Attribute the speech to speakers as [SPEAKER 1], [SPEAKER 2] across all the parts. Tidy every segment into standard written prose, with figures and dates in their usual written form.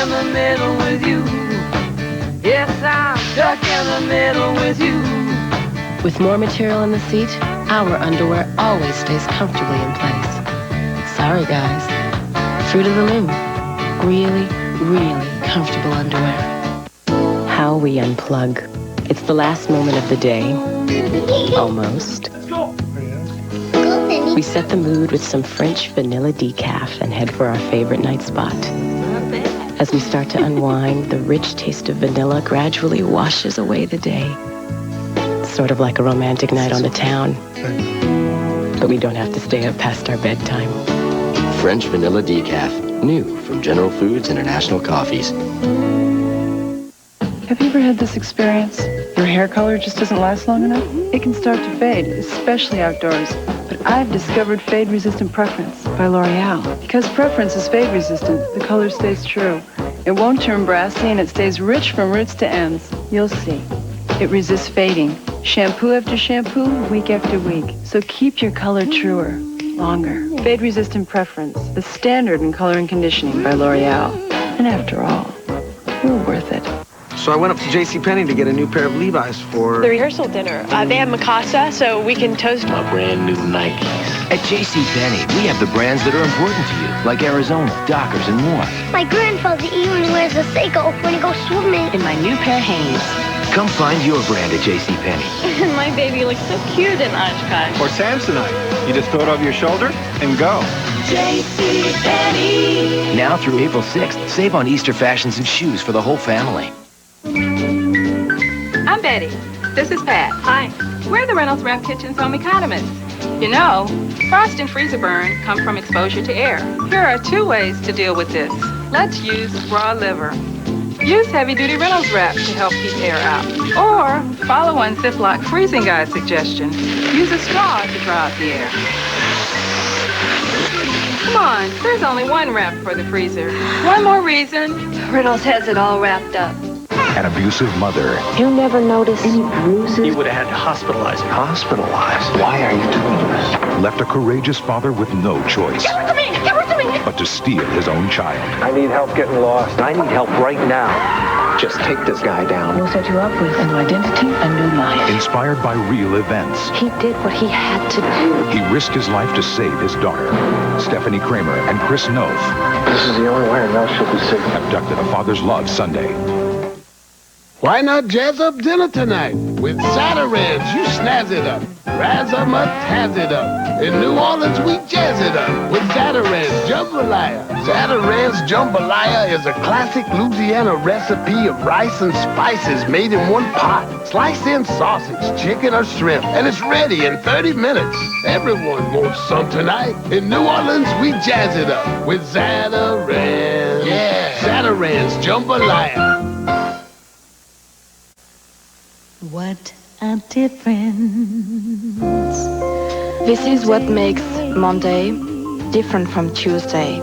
[SPEAKER 1] in the middle with you. Yes, I'm stuck in the middle with you.
[SPEAKER 2] With more material in the seat, our underwear always stays comfortably in place. Sorry, guys. Fruit of the Loom. Really, really comfortable underwear. How we unplug. It's the last moment of the day. Almost. We set the mood with some French vanilla decaf and head for our favorite night spot. As we start to unwind, the rich taste of vanilla gradually washes away the day. Sort of like a romantic night on the town. But we don't have to stay up past our bedtime.
[SPEAKER 3] French vanilla decaf, new from General Foods International Coffees.
[SPEAKER 4] Have you ever had this experience? Your hair color just doesn't last long enough? It can start to fade, especially outdoors. But I've discovered fade-resistant Prefrence by L'Oreal. Because Prefrence is fade-resistant, the color stays true. It won't turn brassy and it stays rich from roots to ends. You'll see. It resists fading. Shampoo after shampoo, week after week. So keep your color truer, longer. Fade-resistant Prefrence, the standard in color and conditioning by L'Oreal. And after all, we're worth it.
[SPEAKER 5] So I went up to JCPenney to get a new pair of Levi's for...
[SPEAKER 6] the rehearsal dinner. They have Mikasa, so we can toast...
[SPEAKER 7] my brand new Nikes. At JCPenney, we have the brands that are important to you, like Arizona, Dockers, and more.
[SPEAKER 8] My grandfather even wears a Seiko when he goes swimming.
[SPEAKER 2] In my new pair of Hanes.
[SPEAKER 7] Come find your brand at JCPenney.
[SPEAKER 6] My baby looks so cute in Oshkosh.
[SPEAKER 5] Or Samsonite. You just throw it over your shoulder and go.
[SPEAKER 6] JCPenney.
[SPEAKER 7] Now through April 6th, save on Easter fashions and shoes for the whole family.
[SPEAKER 9] I'm Betty. This is Pat.
[SPEAKER 6] Hi.
[SPEAKER 9] We're the Reynolds Wrap Kitchen's home economists. You know, frost and freezer burn come from exposure to air. Here are 2 ways to deal with this. Let's use raw liver. Use heavy-duty Reynolds Wrap to help keep air out. Or follow one Ziploc freezing guide suggestion. Use a straw to draw out the air. Come on, there's only one wrap for the freezer. One more reason.
[SPEAKER 6] Reynolds has it all wrapped up.
[SPEAKER 10] An abusive mother.
[SPEAKER 2] You never noticed any bruises?
[SPEAKER 5] You would have had to hospitalize her.
[SPEAKER 10] Hospitalized? Why are you doing this? Left a courageous father with no choice.
[SPEAKER 8] Give it to me! Give it to me!
[SPEAKER 10] But to steal his own child.
[SPEAKER 5] I need help getting lost. I need help right now. Just take this guy down.
[SPEAKER 2] We'll set you up with a new identity, a new life.
[SPEAKER 10] Inspired by real events.
[SPEAKER 2] He did what he had to do.
[SPEAKER 10] He risked his life to save his daughter. Stephanie Kramer and Chris Noth.
[SPEAKER 5] This is the only way I know she'll be safe.
[SPEAKER 10] Abducted, a father's love, Sunday.
[SPEAKER 11] Why not jazz up dinner tonight with Zatarain? You snazz it up. Razz-a-mutt has it up. In New Orleans, we jazz it up with Zatarain's Jambalaya. Zatarain's Jambalaya is a classic Louisiana recipe of rice and spices made in one pot. Slice in sausage, chicken, or shrimp, and it's ready in 30 minutes. Everyone wants some tonight. In New Orleans, we jazz it up with Zatarain. Yeah, Zatarain's Jambalaya.
[SPEAKER 1] What a difference.
[SPEAKER 2] This is what makes Monday different from Tuesday.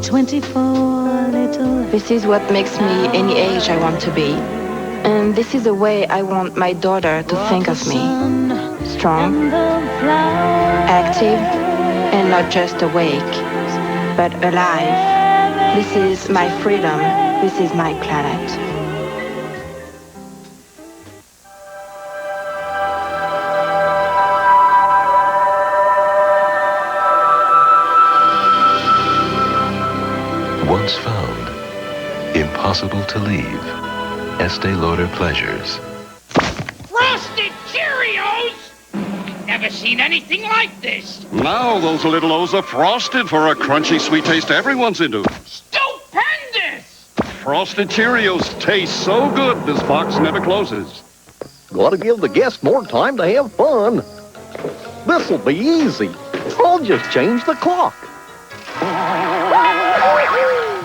[SPEAKER 1] 24 little.
[SPEAKER 2] This is what makes me any age I want to be. And this is the way I want my daughter to think of me. Strong, active, and not just awake, but alive. This is my freedom. This is my planet.
[SPEAKER 12] Once found, impossible to leave. Estee Lauder Pleasures.
[SPEAKER 13] Frosted Cheerios! Never seen anything like this.
[SPEAKER 14] Now those little O's are frosted for a crunchy sweet taste everyone's into.
[SPEAKER 13] Stupendous!
[SPEAKER 14] Frosted Cheerios taste so good this box never closes.
[SPEAKER 15] Gotta give the guests more time to have fun. This'll be easy. I'll just change the clock.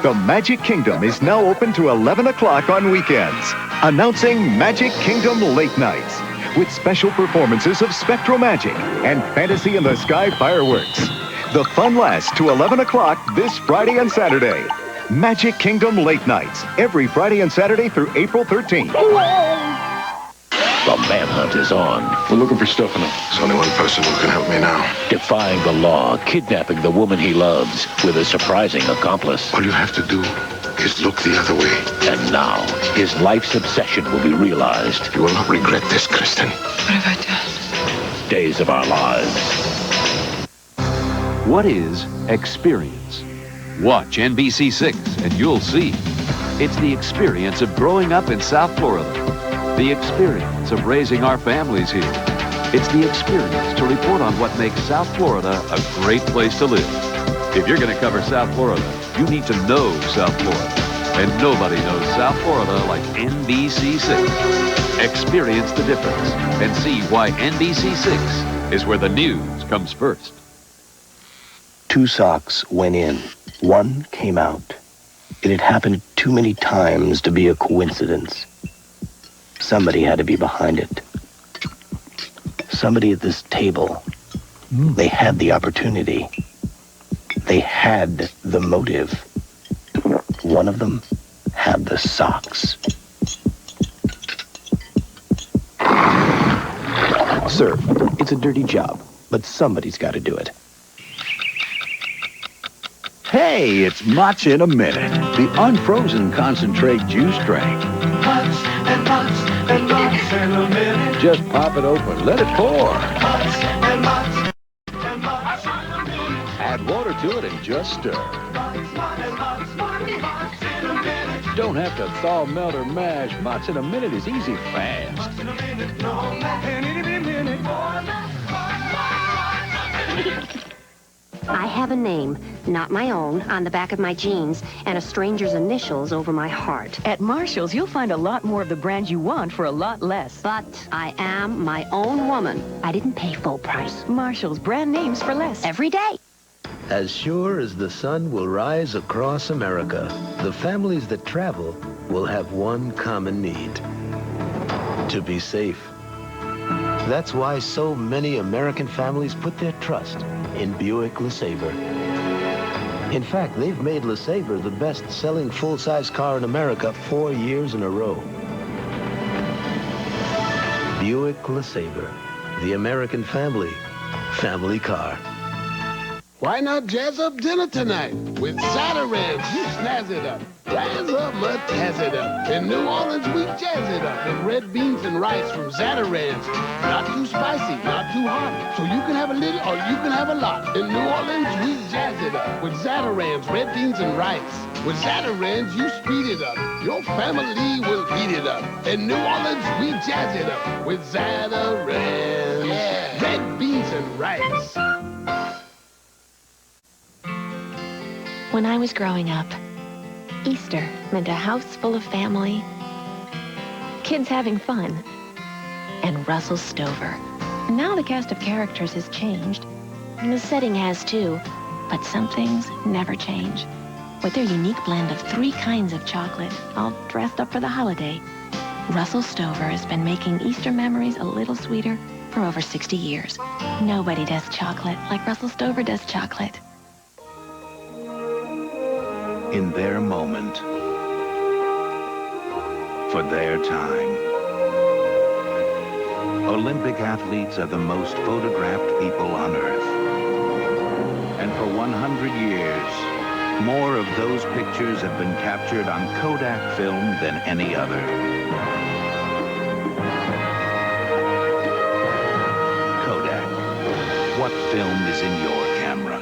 [SPEAKER 16] The Magic Kingdom is now open to 11 o'clock on weekends. Announcing Magic Kingdom Late Nights with special performances of Spectral Magic and Fantasy in the Sky fireworks. The fun lasts to 11 o'clock this Friday and Saturday. Magic Kingdom Late Nights, every Friday and Saturday through April 13th.
[SPEAKER 7] The manhunt is on.
[SPEAKER 17] We're looking for Stephanie. There's only one person who can help me now.
[SPEAKER 7] Defying the law, kidnapping the woman he loves with a surprising accomplice.
[SPEAKER 17] All you have to do his look the other way.
[SPEAKER 18] And now, his life's obsession will be realized.
[SPEAKER 17] You will not regret this, Kristen.
[SPEAKER 6] What have I done?
[SPEAKER 18] Days of Our Lives.
[SPEAKER 19] What is experience? Watch NBC6 and you'll see. It's the experience of growing up in South Florida. The experience of raising our families here. It's the experience to report on what makes South Florida a great place to live. If you're going to cover South Florida, you need to know South Florida. And nobody knows South Florida like NBC6. Experience the difference and see why NBC6 is where the news comes first.
[SPEAKER 3] 2 socks went in. 1 came out. It had happened too many times to be a coincidence. Somebody had to be behind it. Somebody at this table. They had the opportunity. They had the motive. One of them had the socks. Sir, it's a dirty job, but somebody's got to do it.
[SPEAKER 18] Hey, it's Mott's in a minute. The unfrozen concentrate juice drink.
[SPEAKER 1] Mott's and Mott's and Mott's in a minute.
[SPEAKER 18] Just pop it open, let it pour.
[SPEAKER 1] Mott's and Mott's and Mott's in a minute.
[SPEAKER 18] Add water to it and just stir.
[SPEAKER 1] Mott's in a minute.
[SPEAKER 18] Don't have to thaw, melt, or mash. Mott's in a minute is easy fast.
[SPEAKER 1] Mott's in a minute, no mash. In a minute, more mash.
[SPEAKER 20] I have a name, not my own, on the back of my jeans, and a stranger's initials over my heart.
[SPEAKER 21] At Marshall's, you'll find a lot more of the brand you want for a lot less.
[SPEAKER 20] But I am my own woman. I didn't pay full price.
[SPEAKER 21] Marshall's, brand names for less.
[SPEAKER 20] Every day.
[SPEAKER 22] As sure as the sun will rise across America, the families that travel will have one common need: to be safe. That's why so many American families put their trust in Buick LeSabre. In fact, they've made LeSabre the best-selling full-size car in America 4 years in a row. Buick LeSabre, the American family car.
[SPEAKER 11] Why not jazz up dinner tonight with Zatarain? You snazz it up. Razz up, Mott, tazz it up. In New Orleans, we jazz it up with red beans and rice from Zatarain. Not too spicy, not too hot. So you can have a little or you can have a lot. In New Orleans, we jazz it up with Zatarain's red beans and rice. With Zatarain's, you speed it up. Your family will eat it up. In New Orleans, we jazz it up with Zatarain's red beans and rice.
[SPEAKER 2] When I was growing up, Easter meant a house full of family, kids having fun, and Russell Stover. Now the cast of characters has changed, and the setting has too, but some things never change. With their unique blend of 3 kinds of chocolate, all dressed up for the holiday, Russell Stover has been making Easter memories a little sweeter for over 60 years. Nobody does chocolate like Russell Stover does chocolate.
[SPEAKER 16] In their moment, for their time. Olympic athletes are the most photographed people on Earth. And for 100 years, more of those pictures have been captured on Kodak Film than any other. Kodak. What film is in your camera?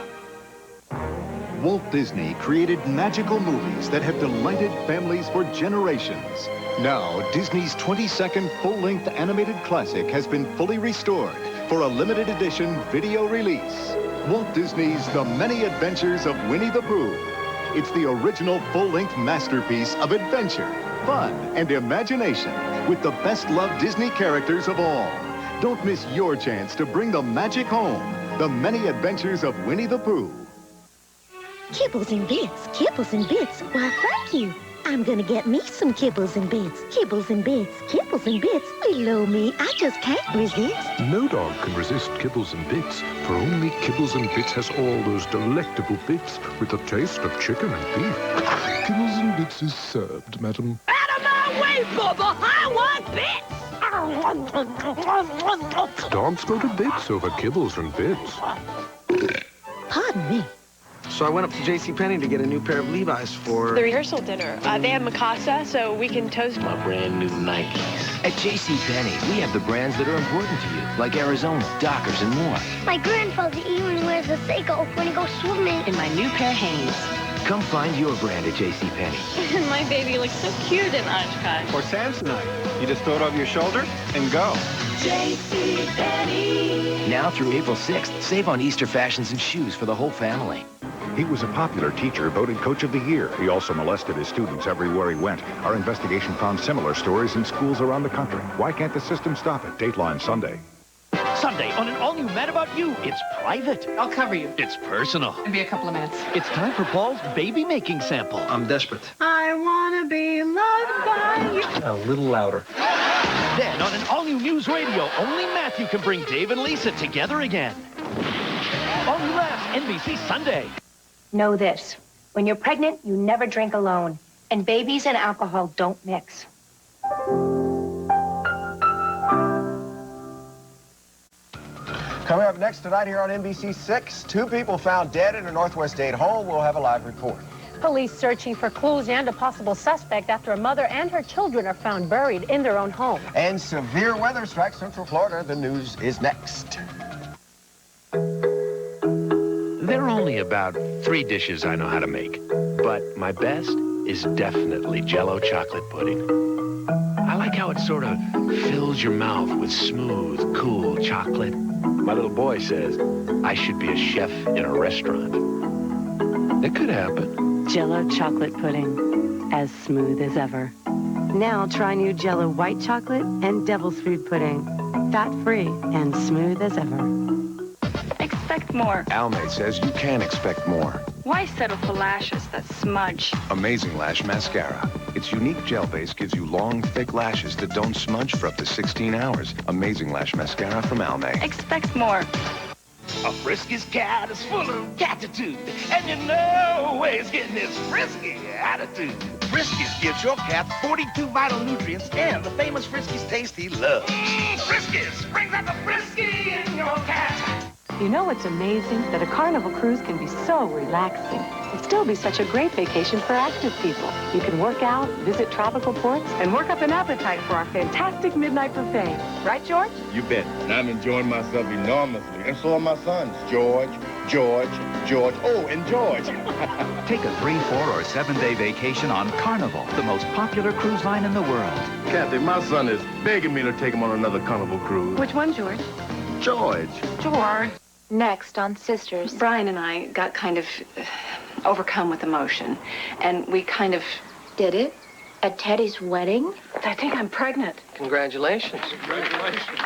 [SPEAKER 16] Walt Disney created magical movies that have delighted families for generations. Now, Disney's 22nd full-length animated classic has been fully restored for a limited edition video release. Walt Disney's The Many Adventures of Winnie the Pooh. It's the original full-length masterpiece of adventure, fun, and imagination with the best-loved Disney characters of all. Don't miss your chance to bring the magic home. The Many Adventures of Winnie the Pooh.
[SPEAKER 8] Kibbles and bits, kibbles and bits. Why, thank you. I'm gonna get me some kibbles and bits. Kibbles and bits, kibbles and bits. Below me, I just can't resist.
[SPEAKER 10] No dog can resist Kibbles and Bits, for only Kibbles and Bits has all those delectable bits with the taste of chicken and beef. Kibbles and Bits is served, madam.
[SPEAKER 1] Out of my way, Bubba! I want bits!
[SPEAKER 10] Dogs go to bits over Kibbles and Bits.
[SPEAKER 8] Pardon me.
[SPEAKER 4] So I went up to JCPenney to get a new pair of Levi's for...
[SPEAKER 9] the rehearsal dinner. They have Mikasa, so we can toast
[SPEAKER 4] my brand new Nikes.
[SPEAKER 7] At JCPenney, we have the brands that are important to you, like Arizona, Dockers, and more.
[SPEAKER 8] My grandfather even wears a Seiko when he goes swimming.
[SPEAKER 2] In my new pair of Hanes.
[SPEAKER 7] Come find your brand at JCPenney.
[SPEAKER 9] My baby looks so cute in Oshkosh.
[SPEAKER 5] For Samsonite, you just throw it over your shoulder and go.
[SPEAKER 9] JCPenney.
[SPEAKER 7] Now through April 6th, save on Easter fashions and shoes for the whole family.
[SPEAKER 16] He was a popular teacher, voted Coach of the Year. He also molested his students everywhere he went. Our investigation found similar stories in schools around the country. Why can't the system stop it? Dateline Sunday.
[SPEAKER 23] Sunday on an all-new Mad About You. It's private.
[SPEAKER 21] I'll cover you.
[SPEAKER 23] It's personal.
[SPEAKER 21] It'll be a couple of minutes.
[SPEAKER 23] It's time for Paul's baby-making sample.
[SPEAKER 4] I'm desperate.
[SPEAKER 9] I wanna be loved by you.
[SPEAKER 5] A little louder.
[SPEAKER 23] Then on an all-new News Radio, only Matthew can bring Dave and Lisa together again. All New Laughs, NBC Sunday.
[SPEAKER 24] Know this. When you're pregnant, you never drink alone. And babies and alcohol don't mix.
[SPEAKER 25] Coming up next tonight here on NBC 6, 2 people found dead in a Northwest Dade home. We'll have a live report.
[SPEAKER 26] Police searching for clues and a possible suspect after a mother and her children are found buried in their own home.
[SPEAKER 25] And severe weather strikes Central Florida. The news is next.
[SPEAKER 27] There are only about 3 dishes I know how to make, but my best is definitely Jell-O chocolate pudding. I like how it sort of fills your mouth with smooth, cool chocolate. My little boy says I should be a chef in a restaurant. It could happen.
[SPEAKER 2] Jell-O chocolate pudding, as smooth as ever. Now try new Jell-O white chocolate and devil's food pudding. Fat-free and smooth as ever.
[SPEAKER 9] Expect more.
[SPEAKER 12] Almay says you can expect more.
[SPEAKER 9] Why settle for lashes that smudge?
[SPEAKER 12] Amazing Lash Mascara. Its unique gel base gives you long, thick lashes that don't smudge for up to 16 hours. Amazing Lash Mascara from Almay.
[SPEAKER 9] Expect more.
[SPEAKER 23] A Friskies cat is full of catitude, and you know he's getting his frisky attitude. Friskies gives your cat 42 vital nutrients and the famous Friskies taste he loves. Friskies brings out the frisky in your cat.
[SPEAKER 2] You know what's amazing? That a Carnival cruise can be so relaxing. And still be such a great vacation for active people. You can work out, visit tropical ports, and work up an appetite for our fantastic midnight buffet. Right, George?
[SPEAKER 28] You bet. And I'm enjoying myself enormously. And so are my sons, George, oh, and George.
[SPEAKER 18] Take a 3, 4, or 7-day vacation on Carnival, the most popular cruise line in the world.
[SPEAKER 28] Kathy, my son is begging me to take him on another Carnival cruise.
[SPEAKER 9] Which one, George?
[SPEAKER 28] George.
[SPEAKER 9] George.
[SPEAKER 24] Next on Sisters.
[SPEAKER 29] Brian and I got kind of overcome with emotion, and we kind of...
[SPEAKER 24] Did it? At Teddy's wedding?
[SPEAKER 29] I think I'm pregnant.
[SPEAKER 4] Congratulations.
[SPEAKER 28] Congratulations.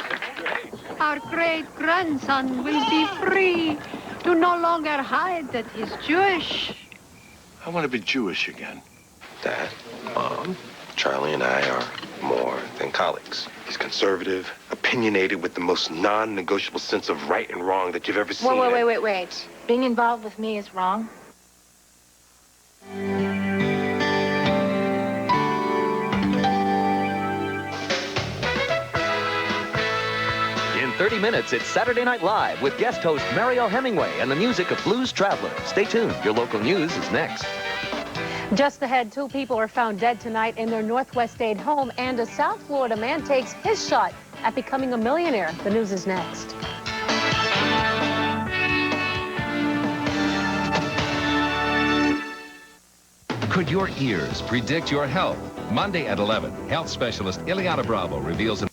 [SPEAKER 9] Our great-grandson will be free to no longer hide that he's Jewish.
[SPEAKER 28] I want to be Jewish again.
[SPEAKER 30] Dad, Mom, Charlie and I are more than colleagues. He's conservative, opinionated, with the most non-negotiable sense of right and wrong that you've ever seen.
[SPEAKER 24] Wait. Being involved with me is wrong?
[SPEAKER 31] In 30 minutes, it's Saturday Night Live with guest host Mariel Hemingway and the music of Blues Traveler. Stay tuned. Your local news is next.
[SPEAKER 26] Just ahead, 2 people are found dead tonight in their Northwest Dade home, and a South Florida man takes his shot at becoming a millionaire. The news is next.
[SPEAKER 32] Could your ears predict your health? Monday at 11, health specialist Ileana Bravo reveals an